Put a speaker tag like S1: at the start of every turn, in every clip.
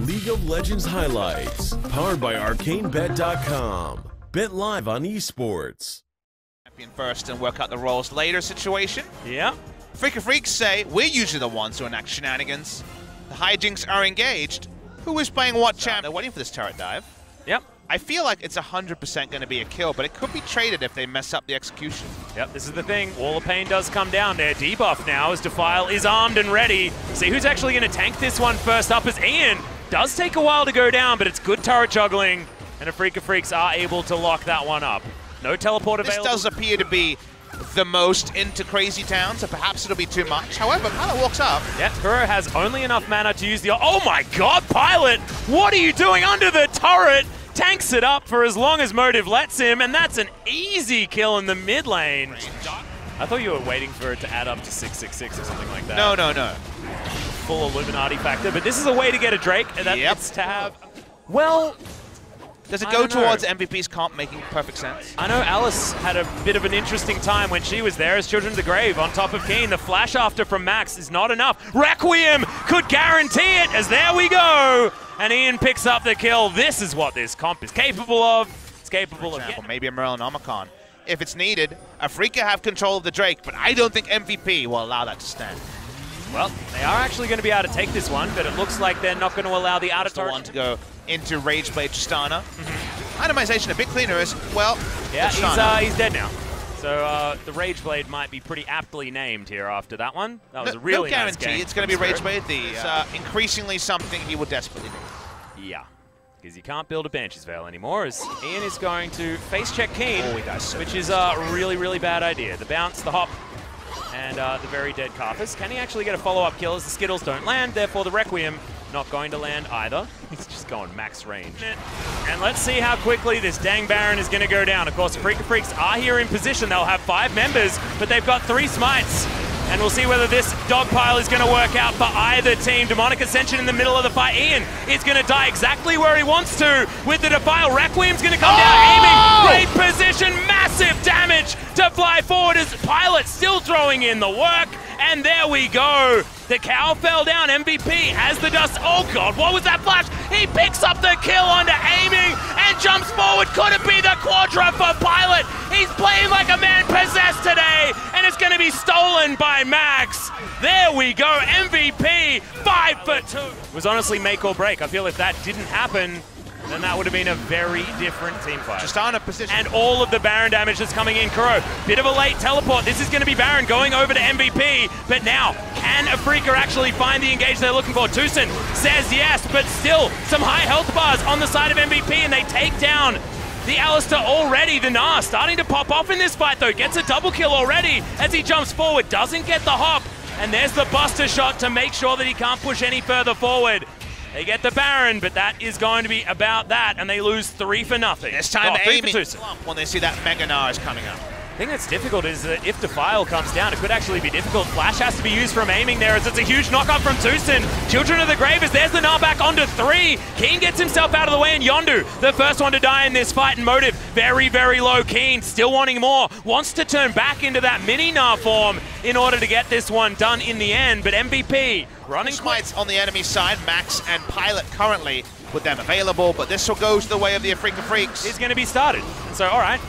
S1: League of Legends highlights, powered by ArcaneBet.com. Bet live on esports.
S2: Champion first and work out the roles later situation.
S3: Yeah.
S2: Afreeca Freecs say we're usually the ones who enact shenanigans. The hijinks are engaged. Who is playing what champ? They're waiting for this turret dive.
S3: Yep.
S2: I feel like it's 100% going to be a kill, but it could be traded if they mess up the execution.
S3: Yep, this is the thing. Wall of Pain does come down there. Debuff now as Defile is armed and ready. See who's actually going to tank this one first up is Ian. Does take a while to go down, but it's good turret juggling. And Afreeca Freecs are able to lock that one up. No teleport available.
S2: This does appear to be the most into Crazy Town, so perhaps it'll be too much. However, Pilot walks up.
S3: Yeah, Kuro has only enough mana to use the... Oh my god, Pilot! What are you doing under the turret? Tanks it up for as long as Motive lets him, and that's an easy kill in the mid lane. I thought you were waiting for it to add up to 666 or something like that.
S2: No, no, no.
S3: Full Illuminati factor, but this is a way to get a Drake, and that's to have... Well...
S2: Does it go towards MVP's comp making perfect sense?
S3: I know Alice had a bit of an interesting time when she was there as Children of the Grave on top of Keen. The flash after from Max is not enough. Requiem could guarantee it as there we go. And Ian picks up the kill. This is what this comp is capable of. It's capable of...
S2: Maybe a Merlin Omicron. If it's needed, Afreeca have control of the Drake, but I don't think MVP will allow that to stand.
S3: Well, they are actually going to be able to take this one, but it looks like they're not going to allow the outer turret
S2: one to go into Rageblade Tristana. Itemization a bit cleaner as well.
S3: Yeah, he's dead now. So the Rageblade might be pretty aptly named here after that one. That was a really nice game.
S2: No guarantee it's going to be Rageblade. It's increasingly something he will desperately need.
S3: Yeah, because you can't build a Banshee's Veil anymore as Ian is going to face check Keen, which is a really, really bad idea. The bounce, the hop, and the very dead Carpus. Can he actually get a follow-up kill as the Skittles don't land? Therefore, the Requiem not going to land either. He's just going max range. And let's see how quickly this dang Baron is going to go down. Of course, Afreeca Freecs are here in position. They'll have 5 members, but they've got 3 smites. And we'll see whether this dogpile is going to work out for either team. Demonic Ascension in the middle of the fight. Ian is going to die exactly where he wants to with the Defile. Requiem's going to come down, aiming, great position, massive damage to fly forward as Pilot still throwing in the work. And there we go. The cow fell down. MVP has the dust. Oh god, what was that flash? He picks up the kill under aiming and jumps forward. Could it be the Quadra for Pilot? He's playing like a man possessed today, and it's going to be stolen by Max. There we go. MVP 5 for 2. It was honestly make or break. I feel if that didn't happen, then that would have been a very different team fight.
S2: Just on a position.
S3: And all of the Baron damage that's coming in. Kuro, bit of a late teleport. This is going to be Baron going over to MVP. But now, can Afreeca actually find the engage they're looking for? Tucson says yes, but still some high health bars on the side of MVP, and they take down the Alistair already. The Gnar starting to pop off in this fight, though. Gets a double kill already as he jumps forward. Doesn't get the hop. And there's the Buster shot to make sure that he can't push any further forward. They get the Baron, but that is going to be about that, and they lose 3 for nothing.
S2: This time aiming when they see that Mega Gnar is coming up.
S3: The thing that's difficult is that if Defile comes down, it could actually be difficult. Flash has to be used from aiming there as it's a huge knockoff from Tucson. Children of the Grave as there's the Gnar back onto 3. Keen gets himself out of the way, and Yondu, the first one to die in this fight, and Motive very, very low. Keen still wanting more, wants to turn back into that mini Gnar form in order to get this one done in the end, but MVP running
S2: smites on the enemy side. Max and Pilot currently with them available, but this will go to the way of the Afreeca Freecs.
S3: Is going to be started. And so, all right,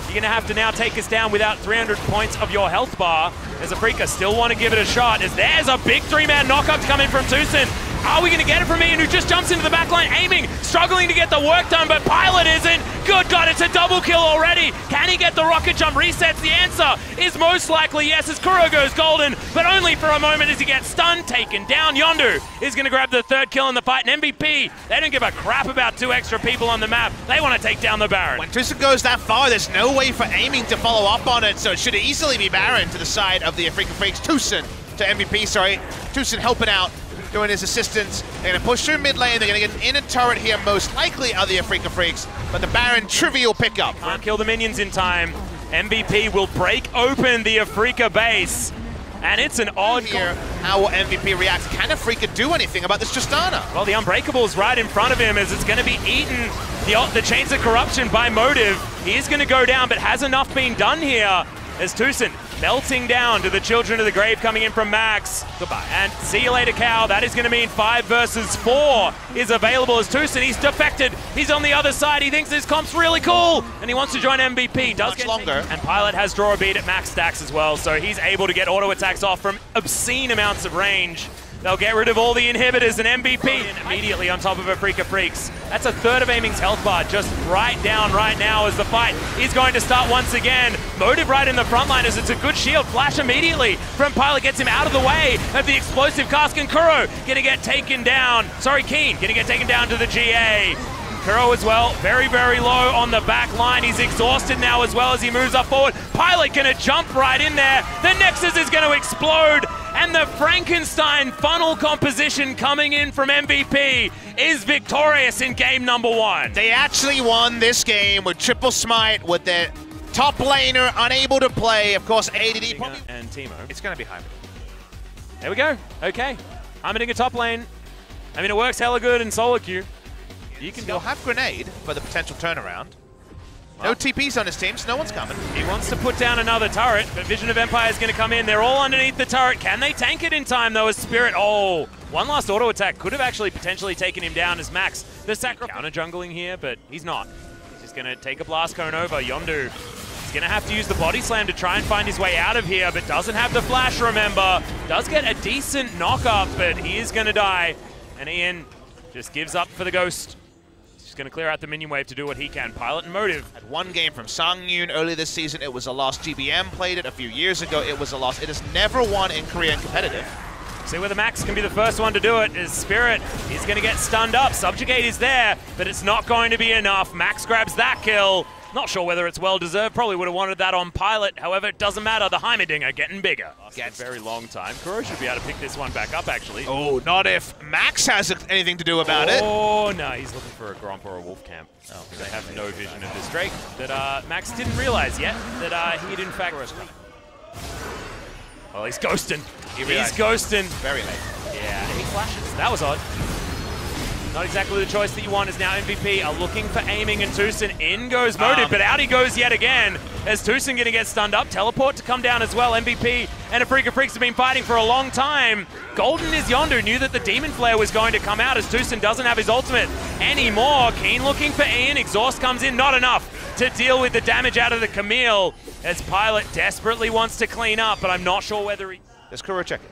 S3: you're going to have to now take us down without 300 points of your health bar. As Afreeca still want to give it a shot, as there's a big 3-man knockup coming from Tucson. Are we going to get it from Ian, who just jumps into the back line, aiming, struggling to get the work done, but Pilot isn't. Good God, it's a double kill already. Can he get the rocket jump resets? The answer is most likely yes, as Kuro goes golden, but only for a moment as he gets stunned, taken down. Yondu is going to grab the 3rd kill in the fight, and MVP, they don't give a crap about 2 extra people on the map. They want to take down the Baron.
S2: When Tucson goes that far, there's no way for aiming to follow up on it, so it should easily be Baron to the side of the Afreeca Freecs. Tucson to MVP, sorry. Tucson helping out, doing his assistance. They're going to push through mid lane. They're going to get an inner turret here, most likely are the Afreeca Freecs, but the Baron, trivial pickup.
S3: Can't kill the minions in time. MVP will break open the Afreeca base, and it's an odd
S2: here. How will MVP react? Can Afreeca do anything about this Tristana?
S3: Well, the Unbreakable's right in front of him as it's going to be eaten. The Chains of Corruption by Motive. He is going to go down, but has enough been done here as Tucson melting down to the children of the grave coming in from Max. Goodbye. And see you later, Cal. That is going to mean 5 versus 4 is available as Tucson. He's defected. He's on the other side. He thinks this comp's really cool, and he wants to join MVP. Does get longer. And Pilot has draw a beat at max stacks as well, so he's able to get auto attacks off from obscene amounts of range. They'll get rid of all the inhibitors, and MVP immediately on top of Afreeca Freecs. That's a third of Aiming's health bar just right down right now as the fight is going to start once again. Motive right in the front line as it's a good shield. Flash immediately from Pilot gets him out of the way of the explosive cask, and Kuro gonna get taken down. Sorry, Keen gonna get taken down to the GA. Kuro as well, very, very low on the back line. He's exhausted now as well as he moves up forward. Pilot gonna jump right in there. The Nexus is gonna explode, and the Frankenstein funnel composition coming in from MVP is victorious in game number 1.
S2: They actually won this game with triple smite, with their top laner unable to play. Of course, ADD probably...
S3: And Teemo.
S2: It's gonna be Heimerdinger.
S3: There we go, okay. Heimerdinger top lane. I mean, it works hella good in solo queue. You can
S2: They'll have grenade for the potential turnaround. No TPs on his team, so no one's coming.
S3: He wants to put down another turret, but Vision of Empire is going to come in. They're all underneath the turret. Can they tank it in time, though, as Spirit? Oh, one last auto attack could have actually potentially taken him down as Max. The sacrifice counter jungling here, but he's not. He's just going to take a blast cone over. Yondu is going to have to use the body slam to try and find his way out of here, but doesn't have the flash, remember. Does get a decent knock-up, but he is going to die. And Ian just gives up for the ghost. Going to clear out the minion wave to do what he can. Pilot and Motive.
S2: Had one game from Sangyun early this season. It was a loss. GBM played it a few years ago. It was a loss. It has never won in Korean competitive.
S3: See whether Max can be the first one to do it. Is Spirit is going to get stunned up. Subjugate is there, but it's not going to be enough. Max grabs that kill. Not sure whether it's well-deserved. Probably would have wanted that on Pilot. However, it doesn't matter. The Heimerdinger getting bigger. Gets a very long time. Kuro should be able to pick this one back up, actually.
S2: Oh, not if Max has anything to do about it.
S3: Oh, no. He's looking for a Gromp or a Wolf Camp. Oh, they have no vision of this Drake. That Max didn't realize yet that he'd in fact... Oh, he's ghosting. He's ghosting.
S2: Very late.
S3: Yeah, he flashes. That was odd. Not exactly the choice that you want, as now MVP are looking for aiming, and Tucson in goes Motive, but out he goes yet again as Tucson going to get stunned up. Teleport to come down as well. MVP and Afreeca Freecs have been fighting for a long time. Golden is Yondu, knew that the Demon Flare was going to come out as Tucson doesn't have his ultimate anymore. Keen looking for Ian. Exhaust comes in, not enough to deal with the damage out of the Camille as Pilot desperately wants to clean up, but I'm not sure whether he...
S2: Does Kuro check it?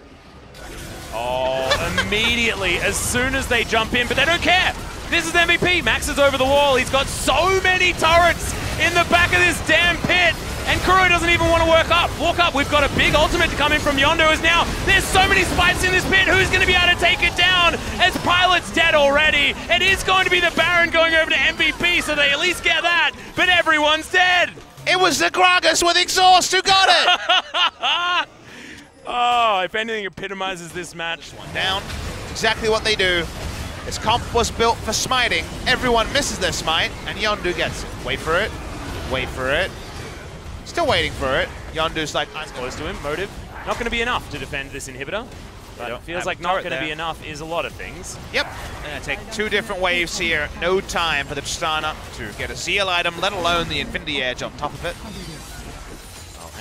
S3: Oh, immediately, as soon as they jump in, but they don't care. This is MVP. Max is over the wall. He's got so many turrets in the back of this damn pit, and Kuro doesn't even want to walk up. We've got a big ultimate to come in from Yondu as now there's so many spikes in this pit. Who's going to be able to take it down as Pilot's dead already? It is going to be the Baron going over to MVP, so they at least get that, but everyone's dead.
S2: It was the Gragas with exhaust who got it.
S3: Oh, if anything epitomizes this match.
S2: One down. Exactly what they do. This comp was built for smiting. Everyone misses their smite, and Yondu gets it. Wait for it. Wait for it. Still waiting for it. Yondu's like, I'm
S3: close to him. Motive. Not going to be enough to defend this inhibitor. But it feels like not going to be enough is a lot of things.
S2: Yep. Going to take 2 different waves here. No time for the Tristana to get a seal item, let alone the Infinity Edge on top of it.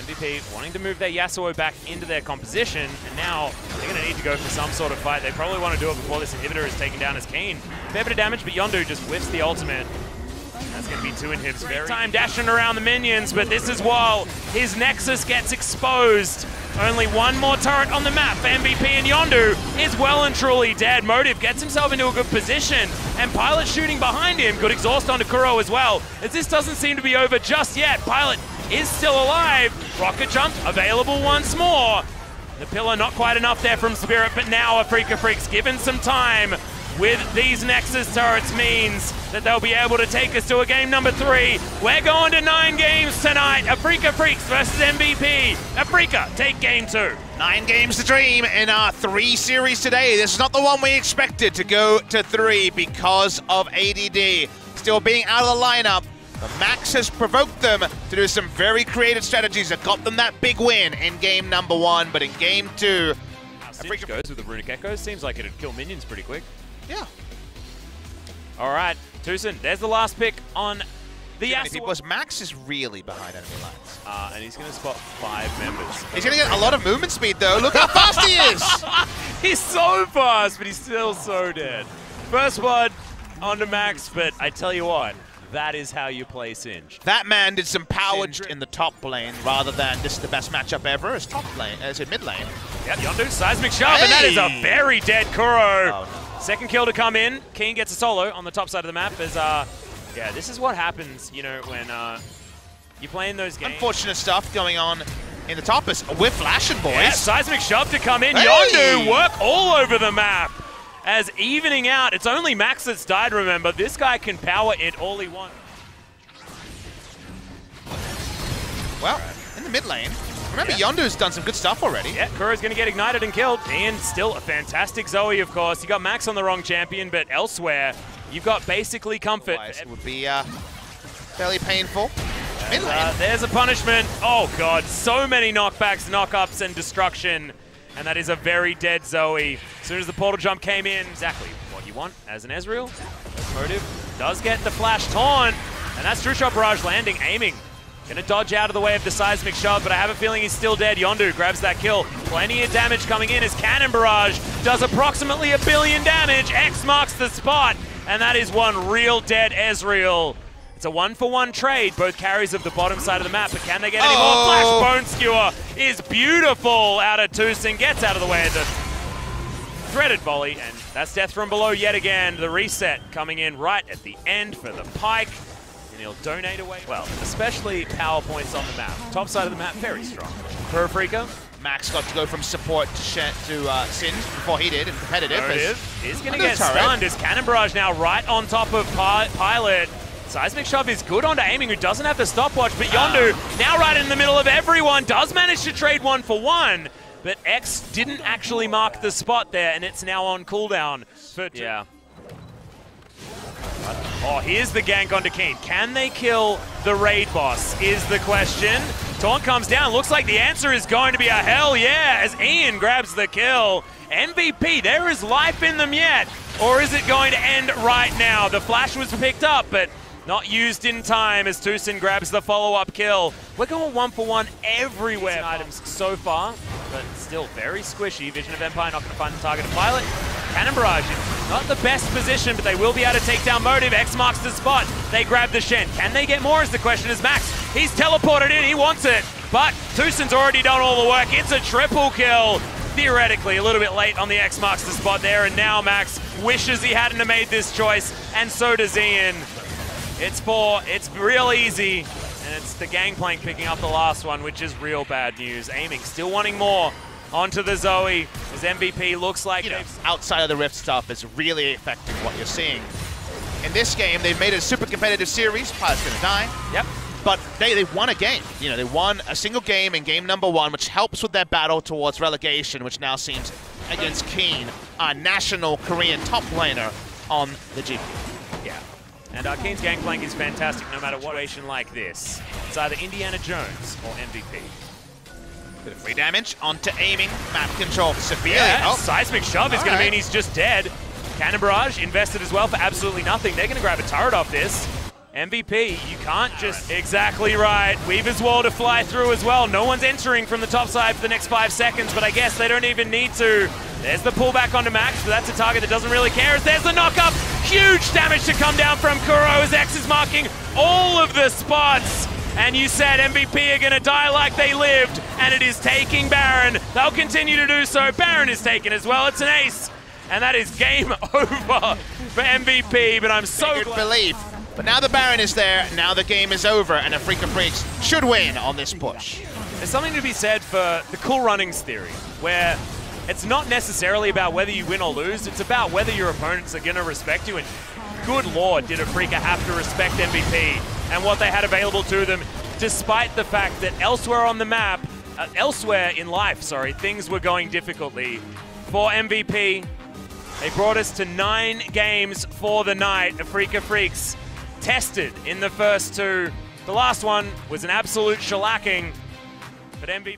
S3: MVP wanting to move their Yasuo back into their composition, and now they're going to need to go for some sort of fight. They probably want to do it before this inhibitor is taken down as Kane. Fair bit of damage, but Yondu just whiffs the ultimate. That's going to be 2 inhibs. Great time dashing around the minions, but this is while his Nexus gets exposed. Only 1 more turret on the map for MVP, and Yondu is well and truly dead. Motive gets himself into a good position, and Pilot shooting behind him. Good exhaust onto Kuro as well, as this doesn't seem to be over just yet. Pilot is still alive. Rocket jump available once more. The pillar not quite enough there from Spirit, but now Afreeca Freecs given some time with these Nexus turrets means that they'll be able to take us to a game number 3. We're going to 9 games tonight. Afreeca Freecs versus MVP. Afreeca, take game 2.
S2: 9 games to dream in our 3 series today. This is not the one we expected to go to 3 because of ADD still being out of the lineup. But Max has provoked them to do some very creative strategies that got them that big win in game number 1. But in game 2,
S3: Afreeca goes with the Runic Echoes. Seems like it'd kill minions pretty quick.
S2: Yeah.
S3: All right, Tucson, there's the last pick on The
S2: because Max is really behind enemy lines.
S3: And he's going to spot 5 members.
S2: He's going to get a lot of movement speed, though. Look how fast he is!
S3: He's so fast, but he's still so dead. First blood onto Max, but I tell you what, that is how you play Singed.
S2: That man did some power in the top lane rather than this is the best matchup ever as top lane, as in mid lane.
S3: Yep, Yondu, seismic shove, and that is a very dead Kuro. Oh, no. Second kill to come in. Keen gets a solo on the top side of the map. As yeah, this is what happens, you know, when you play in those games.
S2: Unfortunate stuff going on in the top as we're flashing, boys.
S3: Yeah, seismic shove to come in.
S2: Hey!
S3: Yondu work all over the map. As evening out, it's only Max that's died, remember. This guy can power it all he wants.
S2: Well, in the mid lane, remember Yondu's done some good stuff already.
S3: Yeah, Kuro's going to get ignited and killed. And still a fantastic Zoe, of course. You got Max on the wrong champion, but elsewhere, you've got basically comfort.
S2: It would be fairly painful. Mid lane.
S3: There's a punishment. Oh, God. So many knockbacks, knockups, and destruction. And that is a very dead Zoe. As soon as the portal jump came in, exactly what you want as an Ezreal. Motive does get the flash taunt. And that's True Shot Barrage landing, aiming. Gonna dodge out of the way of the seismic shove, but I have a feeling he's still dead. Yondu grabs that kill. Plenty of damage coming in as Cannon Barrage does approximately 1 billion damage. X marks the spot, and that is one real dead Ezreal. It's a 1-for-1 trade, both carries of the bottom side of the map, but can they get any more? Flash Bone Skewer is beautiful out of Tucson, gets out of the way of the threaded volley, and that's death from below yet again. The reset coming in right at the end for the Pike. He'll donate away. Well, especially power points on the map. Top side of the map, very strong. For Afreeca,
S2: Max got to go from support to Singed before he did in competitive.
S3: He's going to get stunned as Cannon Barrage now right on top of Pilot. Seismic Shove is good onto Aiming, who doesn't have the stopwatch, but Yondu now right in the middle of everyone, does manage to trade 1-for-1, but X didn't actually mark the spot there, and it's now on cooldown. Yeah. Oh, here's the gank onto Keen. Can they kill the raid boss is the question. Taunt comes down. Looks like the answer is going to be a hell yeah as Ian grabs the kill. MVP, there is life in them yet. Or is it going to end right now? The flash was picked up, but not used in time as Tucson grabs the follow-up kill. We're going 1-for-1 everywhere. Items so far, but still very squishy. Vision of Empire not going to find the target of Pilot. Cannon Barrage is not the best position, but they will be able to take down Motive. X marks the spot. They grab the Shen. Can they get more is the question as Max. He's teleported in. He wants it. But Tucson's already done all the work. It's a triple kill. Theoretically, a little bit late on the X marks the spot there. And now Max wishes he hadn't have made this choice. And so does Ian. It's real easy. And it's the Gangplank picking up the last one, which is real bad news. Aiming, still wanting more. Onto the Zoe, as MVP looks like
S2: outside of the Rift stuff is really affecting what you're seeing. In this game, they've made it a super competitive series. Pilot's gonna die.
S3: Yep.
S2: But they won a game. You know, they won a single game in game number 1, which helps with their battle towards relegation, which now seems against Keen, a national Korean top laner on the GP.
S3: Yeah. And Keen's Gangplank is fantastic no matter what situation like this. It's either Indiana Jones or MVP.
S2: Bit of free damage onto Aiming. Map control severely.
S3: Yeah, Seismic Shove is going to mean he's just dead. Cannon Barrage invested as well for absolutely nothing. They're going to grab a turret off this. MVP, you can't just... Exactly right. Weaver's Wall to fly through as well. No one's entering from the top side for the next 5 seconds, but I guess they don't even need to. There's the pullback onto Max, but that's a target that doesn't really care. There's the knock-up. Huge damage to come down from Kuro as X is marking all of the spots. And you said MVP are going to die like they lived, and it is taking Baron. They'll continue to do so. Baron is taken as well. It's an ace, and that is game over for MVP, but I'm so glad.
S2: Belief. But now the Baron is there, now the game is over, and Afreeca Freecs should win on this push.
S3: There's something to be said for the cool runnings theory, where it's not necessarily about whether you win or lose, it's about whether your opponents are going to respect you, and good lord, did Afreeca have to respect MVP and what they had available to them, despite the fact that elsewhere on the map, elsewhere in life, sorry, things were going difficultly. For MVP, they brought us to 9 games for the night. Afreeca Freecs tested in the first 2. The last one was an absolute shellacking, but MVP...